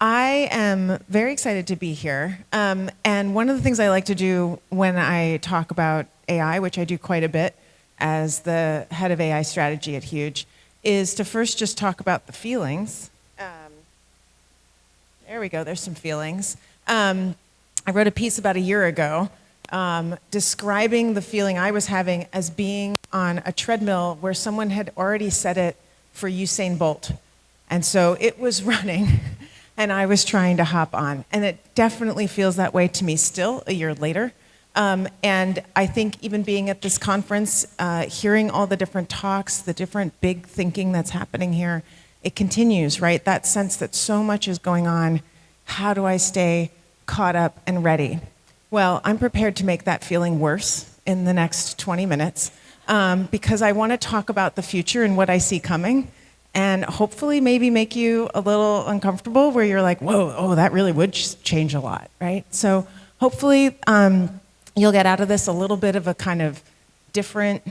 I am very excited to be here. And one of the things I like to do when I talk about AI, which I do quite a bit as the head of AI strategy at Huge, is to first just talk about the feelings. There we go, there's some feelings. I wrote a piece about a year ago describing the feeling I was having as being on a treadmill where someone had already set it for Usain Bolt. And so it was running. And I was trying to hop on. And it definitely feels that way to me still, a year later. And I think even being at this conference, hearing all the different talks, the different big thinking that's happening here, it continues, right? That sense that so much is going on. How do I stay caught up and ready? Well, I'm prepared to make that feeling worse in the next 20 minutes because I want to talk about the future and what I see coming. And hopefully maybe make you a little uncomfortable where you're like, whoa, oh, that really would change a lot, right? So hopefully you'll get out of this a little bit of a kind of different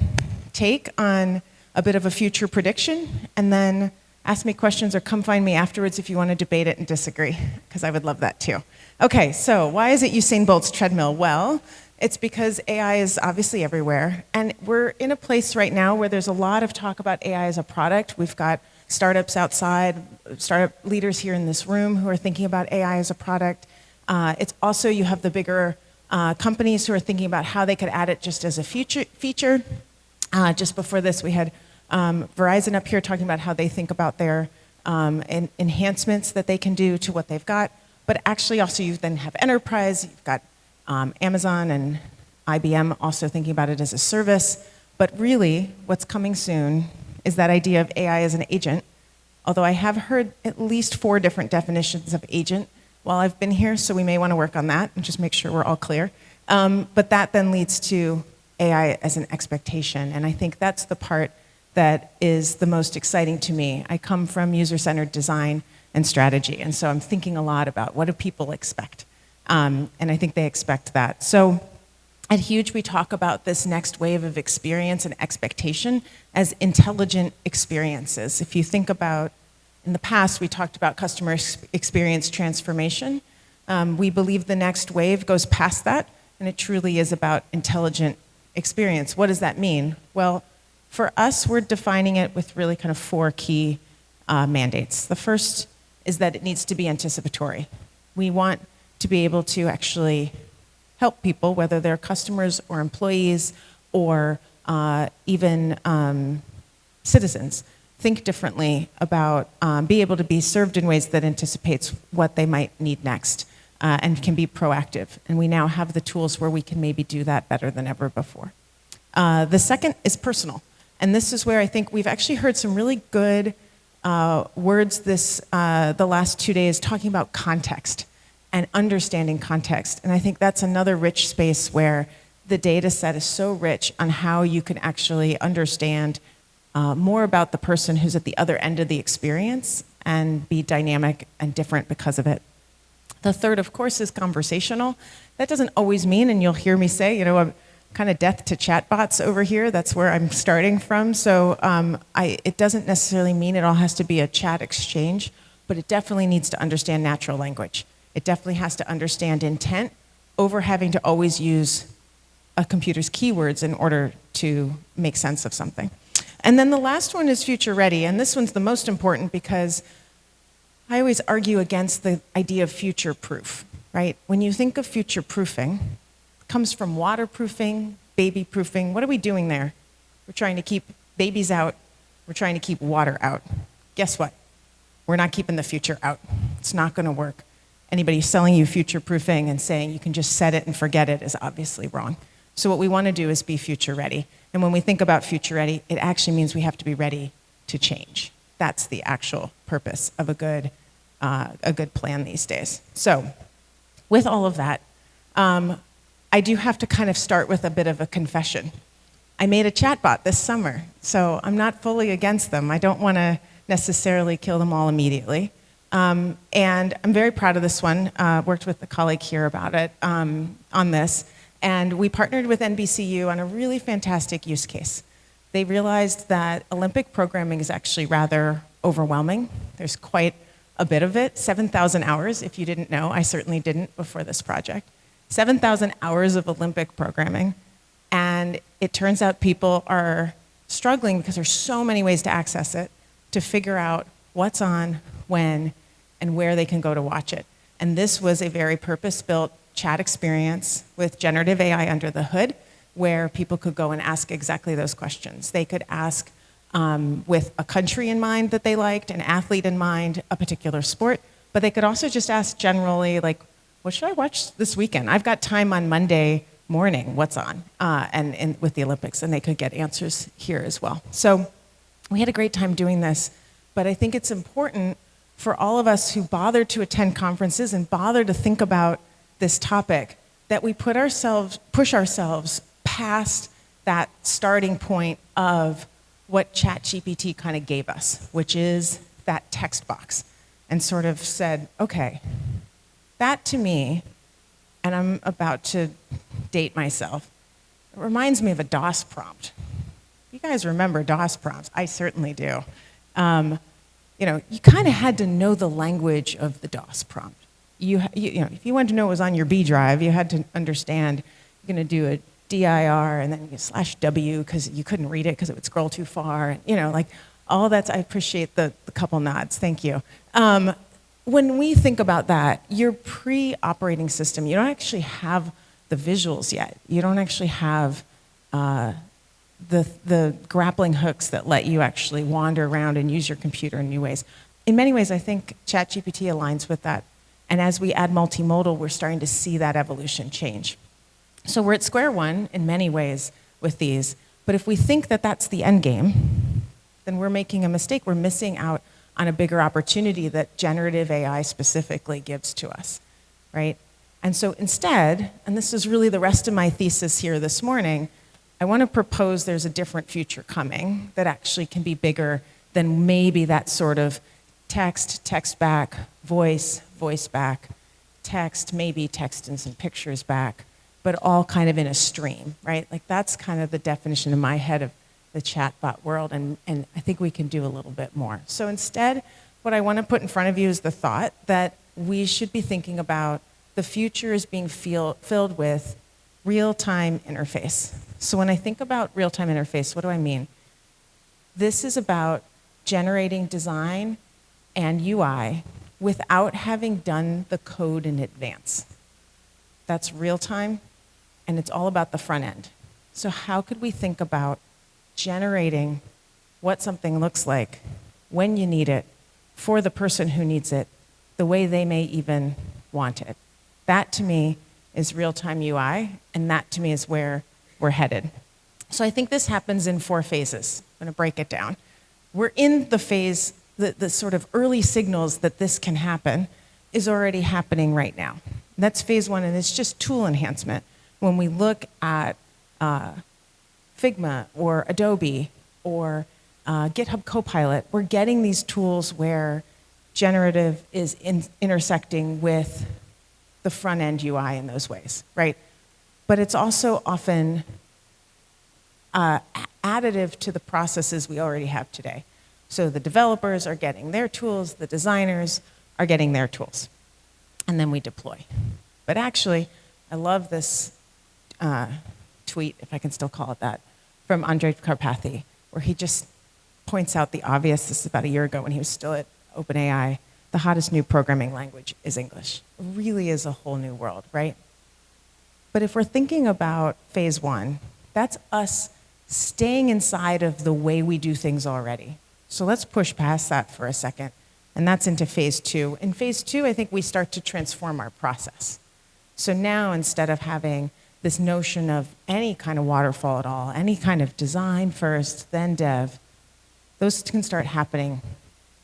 take on a bit of a future prediction, and then ask me questions or come find me afterwards if you want to debate it and disagree, because I would love that too. Okay, so why is it Usain Bolt's treadmill? Well, it's because AI is obviously everywhere, and we're in a place right now where there's a lot of talk about AI as a product. We've got startups outside, startup leaders here in this room who are thinking about AI as a product. It's also, you have the bigger companies who are thinking about how they could add it just as a feature. Just before this, we had Verizon up here talking about how they think about their enhancements that they can do to what they've got. But actually also you then have enterprise, you've got Amazon and IBM also thinking about it as a service. But really, what's coming soon is that idea of AI as an agent, although I have heard at least 4 different definitions of agent while I've been here, so we may want to work on that and just make sure we're all clear. But that then leads to AI as an expectation, and I think that's the part that is the most exciting to me. I come from user-centered design and strategy, and so I'm thinking a lot about what do people expect, and I think they expect that. So at Huge, we talk about this next wave of experience and expectation as intelligent experiences. If you think about, in the past, we talked about customer experience transformation. We believe the next wave goes past that, and it truly is about intelligent experience. What does that mean? Well, for us, we're defining it with really kind of 4 key mandates. The first is that it needs to be anticipatory. We want to be able to actually help people, whether they're customers or employees or even citizens, think differently about, be able to be served in ways that anticipates what they might need next and can be proactive. And we now have the tools where we can maybe do that better than ever before. The second is personal. And this is where I think we've actually heard some really good words the last 2 days talking about context and understanding context. And I think that's another rich space where the data set is so rich on how you can actually understand more about the person who's at the other end of the experience and be dynamic and different because of it. The third, of course, is conversational. That doesn't always mean, and you'll hear me say, you know, I'm kind of death to chatbots over here. That's where I'm starting from. So it doesn't necessarily mean it all has to be a chat exchange, but it definitely needs to understand natural language. It definitely has to understand intent over having to always use a computer's keywords in order to make sense of something. And then the last one is future ready, and this one's the most important because I always argue against the idea of future proof, right? When you think of future proofing, it comes from waterproofing, baby proofing. What are we doing there? We're trying to keep babies out. We're trying to keep water out. Guess what? We're not keeping the future out. It's not going to work. Anybody selling you future proofing and saying you can just set it and forget it is obviously wrong. So what we want to do is be future ready. And when we think about future ready, it actually means we have to be ready to change. That's the actual purpose of a good plan these days. So with all of that, I do have to kind of start with a bit of a confession. I made a chatbot this summer, so I'm not fully against them. I don't want to necessarily kill them all immediately. And I'm very proud of this one. Worked with a colleague here about it on this. And we partnered with NBCU on a really fantastic use case. They realized that Olympic programming is actually rather overwhelming. There's quite a bit of it, 7,000 hours, if you didn't know. I certainly didn't before this project. 7,000 hours of Olympic programming. And it turns out people are struggling because there's so many ways to access it, to figure out what's on, when, and where they can go to watch it. And this was a very purpose-built chat experience with generative AI under the hood, where people could go and ask exactly those questions. They could ask with a country in mind that they liked, an athlete in mind, a particular sport, but they could also just ask generally, like, what should I watch this weekend? I've got time on Monday morning, what's on, and with the Olympics, and they could get answers here as well. So we had a great time doing this, but I think it's important for all of us who bother to attend conferences and bother to think about this topic, that we push ourselves past that starting point of what ChatGPT kind of gave us, which is that text box, and sort of said, okay, that to me, and I'm about to date myself, it reminds me of a DOS prompt. You guys remember DOS prompts? I certainly do. You know, you kind of had to know the language of the DOS prompt. You know, if you wanted to know what was on your B drive, you had to understand you're going to do a dir and then you /w because you couldn't read it because it would scroll too far. And, you know, like all that's, I appreciate the couple nods. Thank you. When we think about that, your pre-operating system, you don't actually have the visuals yet. You don't actually have the grappling hooks that let you actually wander around and use your computer in new ways. In many ways, I think ChatGPT aligns with that. And as we add multimodal, we're starting to see that evolution change. So we're at square one in many ways with these. But if we think that that's the end game, then we're making a mistake. We're missing out on a bigger opportunity that generative AI specifically gives to us, right? And so instead, and this is really the rest of my thesis here this morning, I want to propose there's a different future coming that actually can be bigger than maybe that sort of text, text back, voice, voice back, text, maybe text and some pictures back, but all kind of in a stream, right? Like that's kind of the definition in my head of the chatbot world, and I think we can do a little bit more. So instead, what I want to put in front of you is the thought that we should be thinking about the future is being filled with real-time interface. So when I think about real-time interface, what do I mean? This is about generating design and UI without having done the code in advance. That's real-time, and it's all about the front end. So how could we think about generating what something looks like, when you need it, for the person who needs it, the way they may even want it? That, to me, is real-time UI, and that, to me, is where we're headed. So I think this happens in 4 phases. I'm going to break it down. We're in the phase, the sort of early signals that this can happen is already happening right now. That's phase 1, and it's just tool enhancement. When we look at Figma or Adobe or GitHub Copilot, we're getting these tools where generative is intersecting with the front-end UI in those ways, right? But it's also often additive to the processes we already have today. So the developers are getting their tools, the designers are getting their tools, and then we deploy. But actually, I love this tweet, if I can still call it that, from Andre Karpathy, where he just points out the obvious. This is about a year ago when he was still at OpenAI. The hottest new programming language is English. It really is a whole new world, right? But if we're thinking about phase 1, that's us staying inside of the way we do things already. So let's push past that for a second, and that's into phase 2. In phase 2, I think we start to transform our process. So now, instead of having this notion of any kind of waterfall at all, any kind of design first, then dev, those can start happening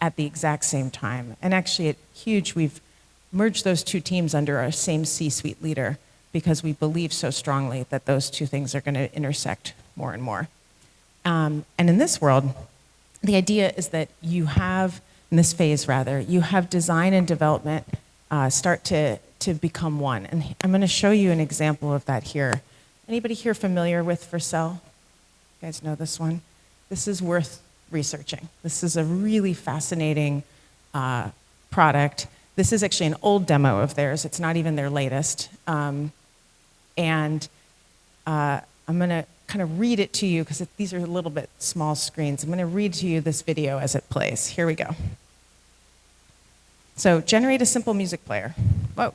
at the exact same time. And actually, at Huge, we've merged those 2 teams under our same C-suite leader because we believe so strongly that those 2 things are going to intersect more and more. And in this world, the idea is that you have, in this phase rather, you have design and development start to become one. And I'm going to show you an example of that here. Anybody here familiar with Vercel? You guys know this one? This is worth researching. This is a really fascinating product. This is actually an old demo of theirs. It's not even their latest. And I'm going to kind of read it to you because these are a little bit small screens. I'm going to read to you this video as it plays. Here we go. So generate a simple music player. Whoa.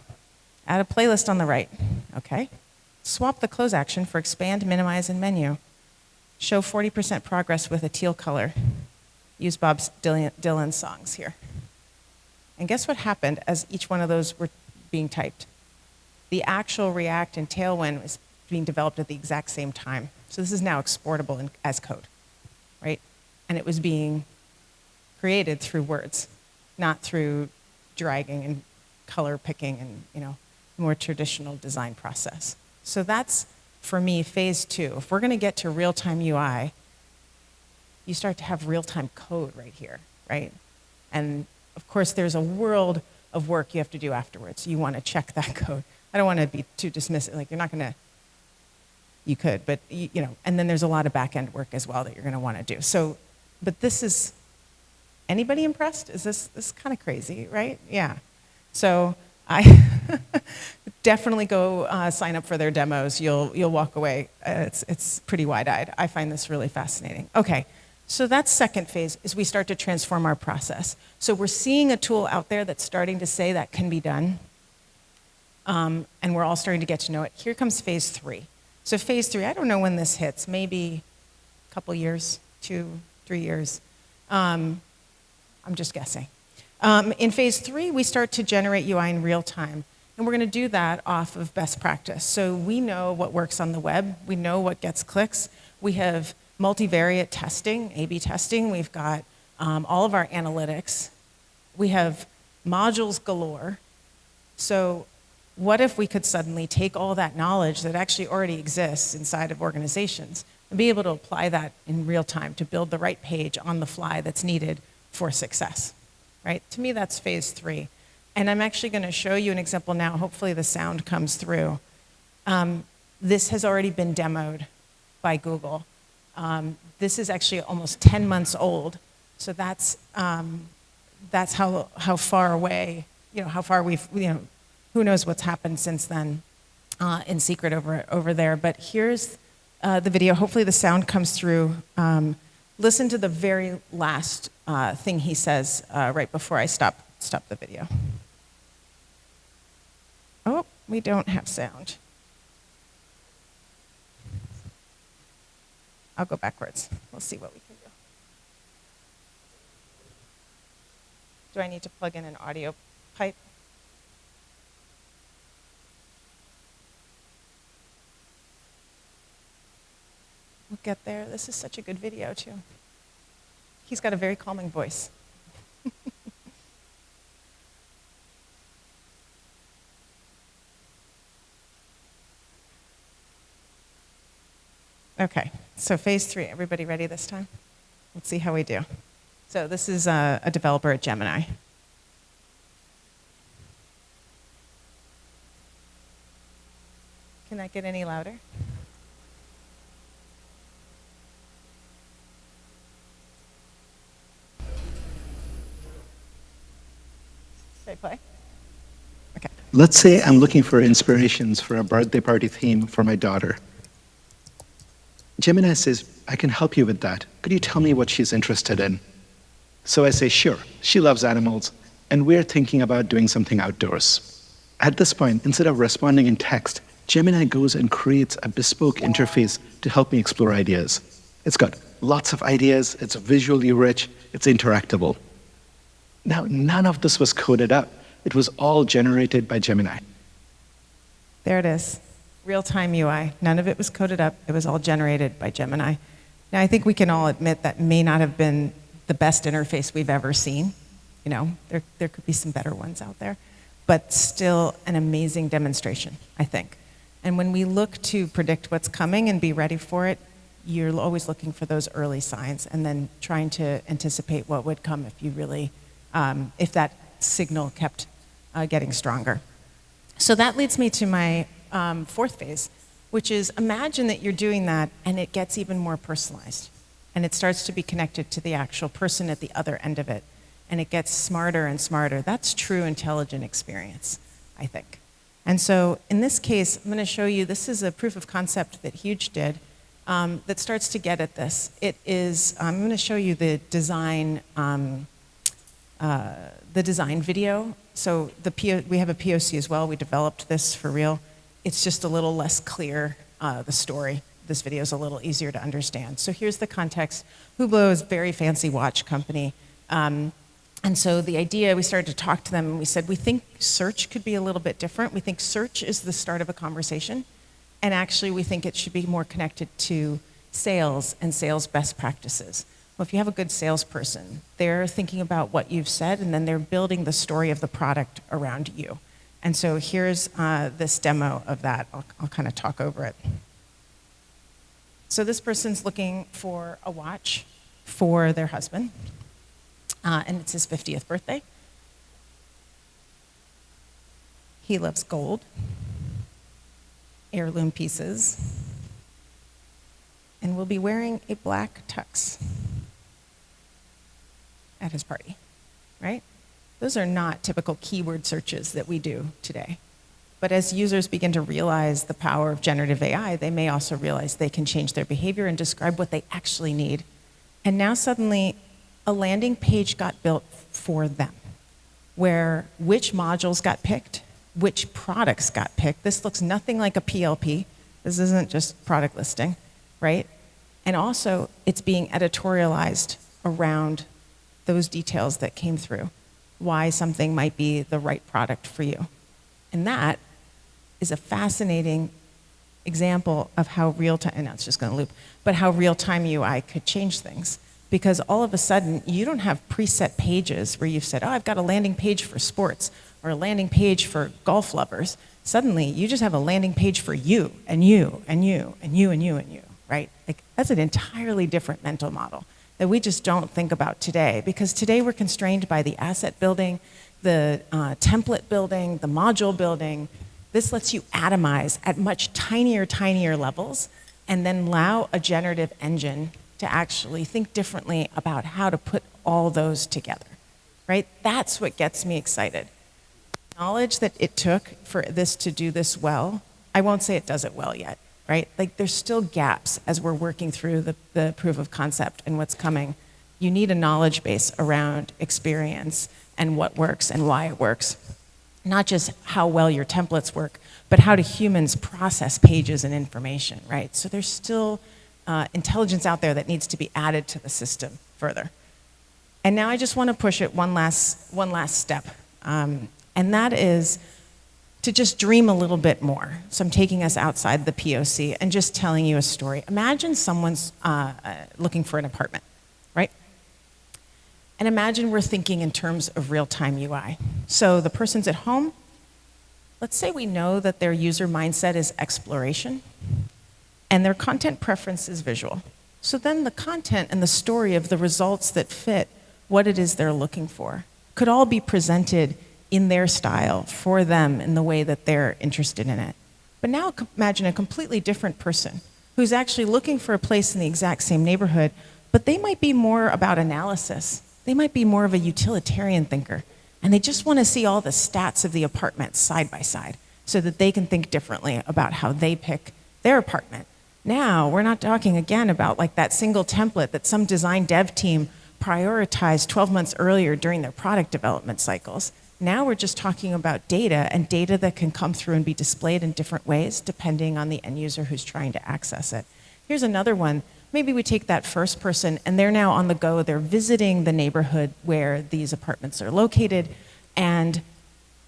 Add a playlist on the right. Okay. Swap the close action for expand, minimize, and menu. Show 40% progress with a teal color. Use Bob Dylan's songs here. And guess what happened as each one of those were being typed? The actual React and Tailwind was being developed at the exact same time. So this is now exportable as code, right? And it was being created through words, not through dragging and color picking and more traditional design process. So that's, for me, phase 2. If we're going to get to real-time UI, you start to have real-time code right here, right? And of course, there's a world of work you have to do afterwards. You want to check that code. I don't want to be too dismissive. Like, you're not going to, you could, but, and then there's a lot of back-end work as well that you're going to want to do. So, but this is, anybody impressed? Is this kind of crazy, right? Yeah. So I definitely go sign up for their demos. You'll walk away. It's pretty wide-eyed. I find this really fascinating. Okay. So that's second phase, is we start to transform our process. So we're seeing a tool out there that's starting to say that can be done, and we're all starting to get to know it. Here comes phase 3. So phase 3, I don't know when this hits, maybe a couple years, 2, 3 years. I'm just guessing. In phase 3, we start to generate UI in real time, and we're going to do that off of best practice. So we know what works on the web. We know what gets clicks. We have multivariate testing, A/B testing. We've got all of our analytics. We have modules galore. So what if we could suddenly take all that knowledge that actually already exists inside of organizations and be able to apply that in real time to build the right page on the fly that's needed for success, right? To me, that's phase 3. And I'm actually going to show you an example now. Hopefully the sound comes through. This has already been demoed by Google. This is actually almost 10 months old, so that's how far away, how far we've, who knows what's happened since then in secret over there. But here's the video. Hopefully the sound comes through. Listen to the very last thing he says right before I stop the video. Oh, we don't have sound. I'll go backwards. We'll see what we can do. Do I need to plug in an audio pipe? We'll get there. This is such a good video, too. He's got a very calming voice. Okay, so phase 3, everybody ready this time? Let's see how we do. So this is a developer at Gemini. Can that get any louder? Should I play? Okay. Let's say I'm looking for inspirations for a birthday party theme for my daughter. Gemini says, I can help you with that. Could you tell me what she's interested in? So I say, sure. She loves animals, and we're thinking about doing something outdoors. At this point, instead of responding in text, Gemini goes and creates a bespoke interface to help me explore ideas. It's got lots of ideas, it's visually rich, it's interactable. Now, none of this was coded up. It was all generated by Gemini. There it is. Real-time UI. None of it was coded up. It was all generated by Gemini. Now, I think we can all admit that may not have been the best interface we've ever seen. There could be some better ones out there. But still an amazing demonstration, I think. And when we look to predict what's coming and be ready for it, you're always looking for those early signs and then trying to anticipate what would come if you really, if that signal kept getting stronger. So that leads me to my fourth phase, which is imagine that you're doing that and it gets even more personalized and it starts to be connected to the actual person at the other end of it. and it gets smarter and smarter. That's true intelligent experience, I think. And so in this case, I'm going to show you, this is a proof of concept that Huge did that starts to get at this. It is, I'm going to show you the design video. So we have a POC as well. We developed this for real. It's just a little less clear, the story. This video is a little easier to understand. So here's the context. Hublot is a very fancy watch company. And so the idea, we started to talk to them and we said, we think search could be a little bit different. We think search is the start of a conversation. And actually, we think it should be more connected to sales and sales best practices. Well, if you have a good salesperson, they're thinking about what you've said and then they're building the story of the product around you. And so here's this demo of that. I'll kind of talk over it. So this person's looking for a watch for their husband. And it's his 50th birthday. He loves gold, heirloom pieces, and will be wearing a black tux at his party, right? Those are not typical keyword searches that we do today. But as users begin to realize the power of generative AI, they may also realize they can change their behavior and describe what they actually need. And now suddenly, a landing page got built for them, where which modules got picked, which products got picked. This looks nothing like a PLP. This isn't just product listing, right? And also, it's being editorialized around those details that came through, why something might be the right product for you. And that is a fascinating example of how real-time, and now it's just going to loop, but how real-time UI could change things. Because all of a sudden, you don't have preset pages where you've said, oh, I've got a landing page for sports or a landing page for golf lovers. Suddenly, you just have a landing page for you and you and you and you and you and you, right? Like, that's an entirely different mental model that we just don't think about today. Because today we're constrained by the asset building, the template building, the module building. This lets you atomize at much tinier levels and then allow a generative engine to actually think differently about how to put all those together, right? That's what gets me excited. Knowledge that it took for this to do this well, I won't say it does it well yet, right? Like, there's still gaps as we're working through the proof of concept and what's coming. You need a knowledge base around experience and what works and why it works. Not just how well your templates work, but how do humans process pages and information, right? So there's still intelligence out there that needs to be added to the system further. And now I just want to push it one last step, and that is to just dream a little bit more. So I'm taking us outside the POC and just telling you a story. Imagine someone's looking for an apartment, right? And imagine we're thinking in terms of real-time UI. So the person's at home. Let's say we know that their user mindset is exploration, and their content preference is visual. So then the content and the story of the results that fit what it is they're looking for could all be presented in their style for them in the way that they're interested in it. But now imagine a completely different person who's actually looking for a place in the exact same neighborhood, but they might be more about analysis. They might be more of a utilitarian thinker, and they just want to see all the stats of the apartment side by side so that they can think differently about how they pick their apartment. Now, we're not talking again about like that single template that some design dev team prioritized 12 months earlier during their product development cycles. Now we're just talking about data, and data that can come through and be displayed in different ways depending on the end user who's trying to access it. Here's another one. Maybe we take that first person and they're now on the go. They're visiting the neighborhood where these apartments are located, and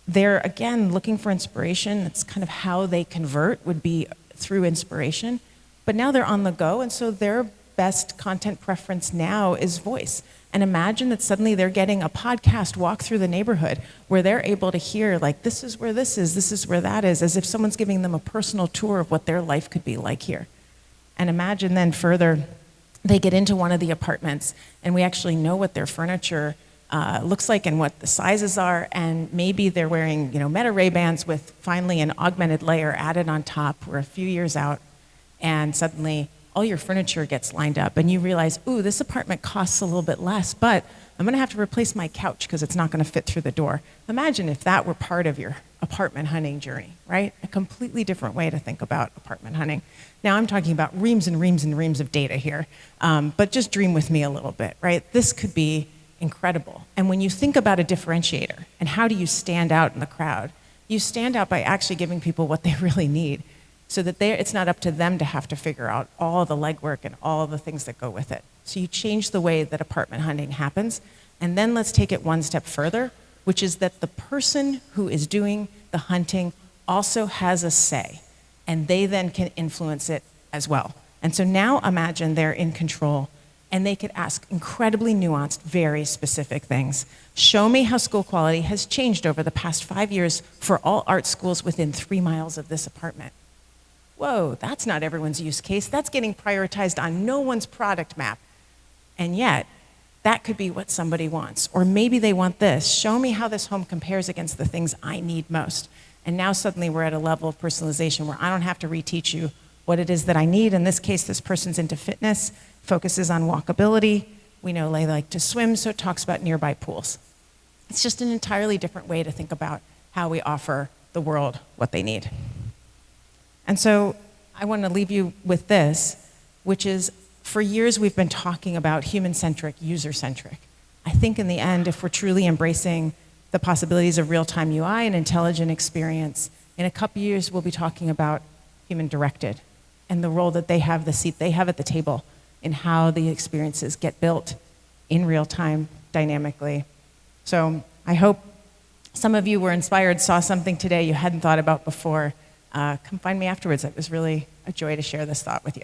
they're, again, looking for inspiration. That's kind of how they convert, would be through inspiration. But now they're on the go, and so their best content preference now is voice. And imagine that suddenly they're getting a podcast walk through the neighborhood where they're able to hear, like, this is where this is where that is, as if someone's giving them a personal tour of what their life could be like here. And imagine then further, they get into one of the apartments, and we actually know what their furniture looks like and what the sizes are, and maybe they're wearing, Meta Ray-Bans with finally an augmented layer added on top. We're a few years out, and suddenly all your furniture gets lined up and you realize, ooh, this apartment costs a little bit less, but I'm gonna have to replace my couch because it's not gonna fit through the door. Imagine if that were part of your apartment hunting journey, right? A completely different way to think about apartment hunting. Now I'm talking about reams and reams and reams of data here, but just dream with me a little bit, right? This could be incredible. And when you think about a differentiator and how do you stand out in the crowd, you stand out by actually giving people what they really need so that it's not up to them to have to figure out all the legwork and all the things that go with it. So you change the way that apartment hunting happens, and then let's take it one step further, which is that the person who is doing the hunting also has a say, and they then can influence it as well. And so now imagine they're in control, and they could ask incredibly nuanced, very specific things. Show me how school quality has changed over the past 5 years for all art schools within 3 miles of this apartment. Whoa, that's not everyone's use case. That's getting prioritized on no one's product map. And yet, that could be what somebody wants. Or maybe they want this. Show me how this home compares against the things I need most. And now suddenly we're at a level of personalization where I don't have to reteach you what it is that I need. In this case, this person's into fitness, focuses on walkability. We know they like to swim, so it talks about nearby pools. It's just an entirely different way to think about how we offer the world what they need. And so I want to leave you with this, which is for years we've been talking about human-centric, user-centric. I think in the end, if we're truly embracing the possibilities of real-time UI and intelligent experience, in a couple years we'll be talking about human-directed and the role that they have, the seat they have at the table in how the experiences get built in real time, dynamically. So I hope some of you were inspired, saw something today you hadn't thought about before. Come find me afterwards. It was really a joy to share this thought with you.